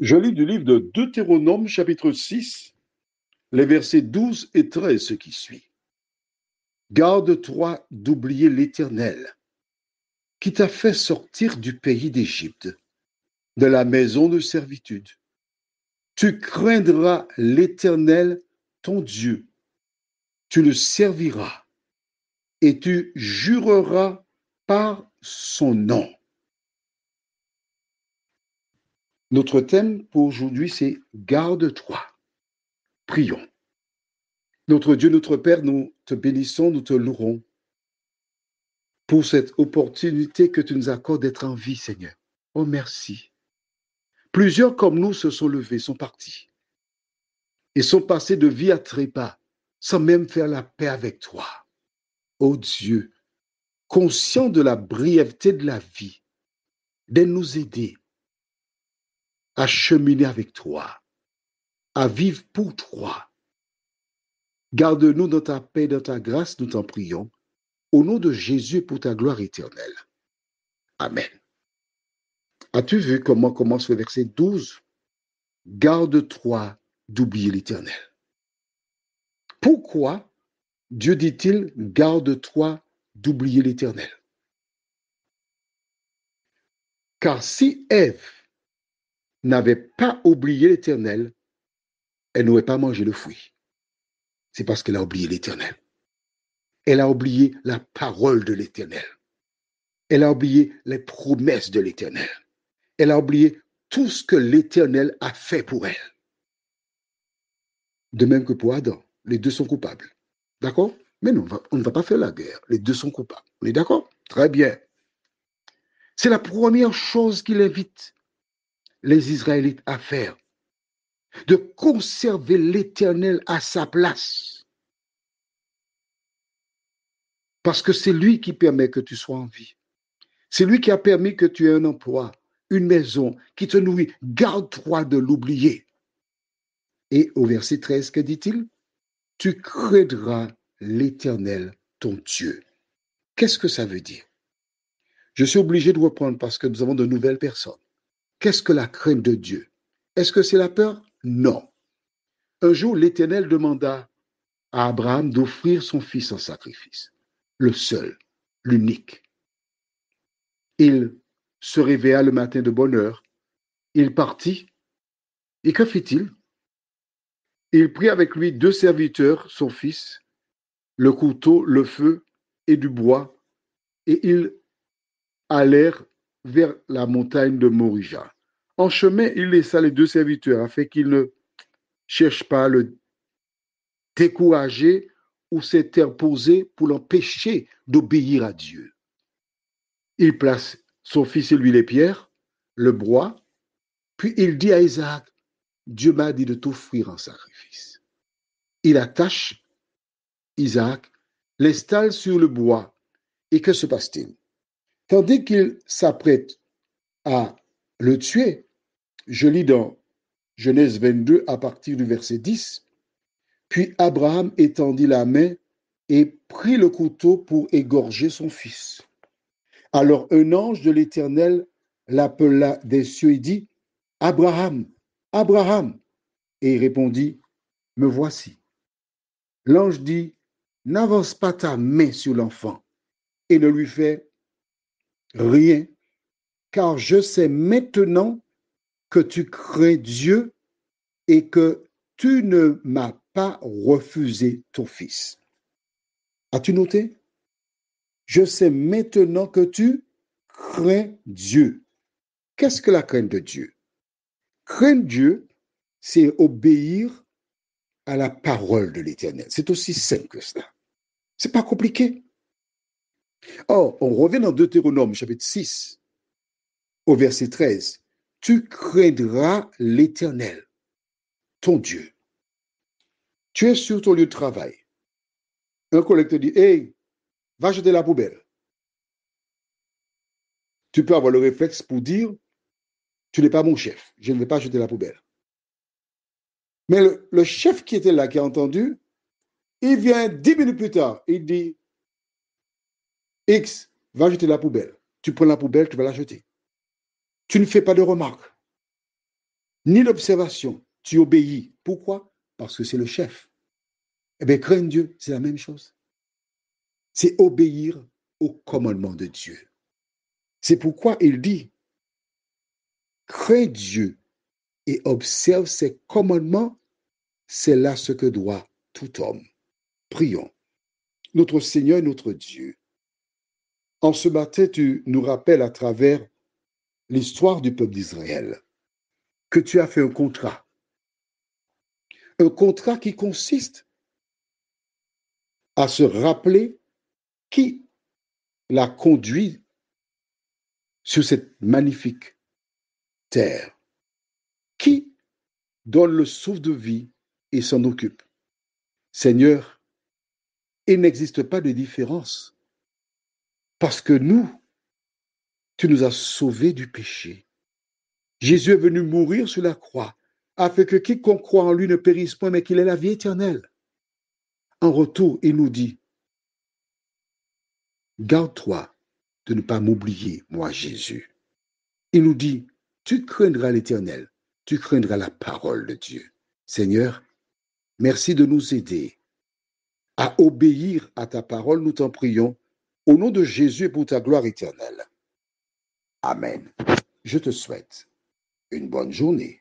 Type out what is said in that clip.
Je lis du livre de Deutéronome, chapitre 6, les versets 12 et 13, ce qui suit. Garde-toi d'oublier l'Éternel, qui t'a fait sortir du pays d'Égypte, de la maison de servitude. Tu craindras l'Éternel, ton Dieu. Tu le serviras et tu jureras par son nom. Notre thème pour aujourd'hui, c'est Garde-toi. Prions. Notre Dieu, notre Père, nous te bénissons, nous te louerons pour cette opportunité que tu nous accordes d'être en vie, Seigneur. Oh, merci. Plusieurs comme nous se sont levés, sont partis et sont passés de vie à trépas sans même faire la paix avec toi. Oh Dieu, conscient de la brièveté de la vie, de nous aider à cheminer avec toi, à vivre pour toi. Garde-nous dans ta paix, dans ta grâce, nous t'en prions, au nom de Jésus pour ta gloire éternelle. Amen. As-tu vu comment commence le verset 12? Garde-toi d'oublier l'Éternel. Pourquoi Dieu dit-il, garde-toi d'oublier l'Éternel? Car si Ève n'avait pas oublié l'Éternel, elle n'aurait pas mangé le fruit. C'est parce qu'elle a oublié l'Éternel. Elle a oublié la parole de l'Éternel. Elle a oublié les promesses de l'Éternel. Elle a oublié tout ce que l'Éternel a fait pour elle. De même que pour Adam, les deux sont coupables. D'accord? Mais non, on ne va pas faire la guerre. Les deux sont coupables. On est d'accord? Très bien. C'est la première chose qu'il invite les Israélites à faire, de conserver l'Éternel à sa place. Parce que c'est lui qui permet que tu sois en vie. C'est lui qui a permis que tu aies un emploi, une maison qui te nourrit. Garde-toi de l'oublier. Et au verset 13, que dit-il? Tu craindras l'Éternel, ton Dieu. Qu'est-ce que ça veut dire? Je suis obligé de reprendre parce que nous avons de nouvelles personnes. Qu'est-ce que la crainte de Dieu? Est-ce que c'est la peur? Non. Un jour, l'Éternel demanda à Abraham d'offrir son fils en sacrifice, le seul, l'unique. Il se réveilla le matin de bonne heure, il partit, et que fit-il? Il prit avec lui 2 serviteurs, son fils, le couteau, le feu et du bois, et ils allèrent vers la montagne de Morija. En chemin, il laissa les 2 serviteurs afin qu'ils ne cherchent pas à le décourager ou s'interposer pour l'empêcher d'obéir à Dieu. Il place son fils et lui les pierres, le bois, puis il dit à Isaac, Dieu m'a dit de t'offrir en sacrifice. Il attache Isaac, l'installe sur le bois, et que se passe-t-il? Tandis qu'il s'apprête à le tuer, je lis dans Genèse 22 à partir du verset 10, puis Abraham étendit la main et prit le couteau pour égorger son fils. Alors un ange de l'Éternel l'appela des cieux et dit, Abraham, Abraham. Et il répondit, me voici. L'ange dit, n'avance pas ta main sur l'enfant et ne lui fais rien, car je sais maintenant que tu crains Dieu et que tu ne m'as pas refusé ton fils. As-tu noté? Je sais maintenant que tu crains Dieu. Qu'est-ce que la crainte de Dieu? Craindre Dieu, c'est obéir à la parole de l'Éternel. C'est aussi simple que cela. C'est pas compliqué. Or, on revient dans Deutéronome, chapitre 6, au verset 13. Tu craindras l'Éternel, ton Dieu. Tu es sur ton lieu de travail. Un collègue te dit, hey, va jeter la poubelle. Tu peux avoir le réflexe pour dire, tu n'es pas mon chef, je ne vais pas jeter la poubelle. Mais le chef qui était là, qui a entendu, il vient 10 minutes plus tard, il dit, X, va jeter la poubelle. Tu prends la poubelle, tu vas la jeter. Tu ne fais pas de remarques. ni l'observation. Tu obéis. Pourquoi? Parce que c'est le chef. Eh bien, craindre Dieu, c'est la même chose. C'est obéir au commandement de Dieu. C'est pourquoi il dit, crains Dieu et observe ses commandements, c'est là ce que doit tout homme. Prions. Notre Seigneur, notre Dieu, en ce matin, tu nous rappelles à travers l'histoire du peuple d'Israël que tu as fait un contrat. Un contrat qui consiste à se rappeler qui l'a conduit sur cette magnifique terre, qui donne le souffle de vie et s'en occupe. Seigneur, il n'existe pas de différence parce que nous, tu nous as sauvés du péché. Jésus est venu mourir sur la croix afin que quiconque croit en lui ne périsse point, mais qu'il ait la vie éternelle. En retour, il nous dit, garde-toi de ne pas m'oublier, moi Jésus. Il nous dit, tu craindras l'Éternel, tu craindras la parole de Dieu. Seigneur, merci de nous aider à obéir à ta parole, nous t'en prions, au nom de Jésus et pour ta gloire éternelle. Amen. Je te souhaite une bonne journée.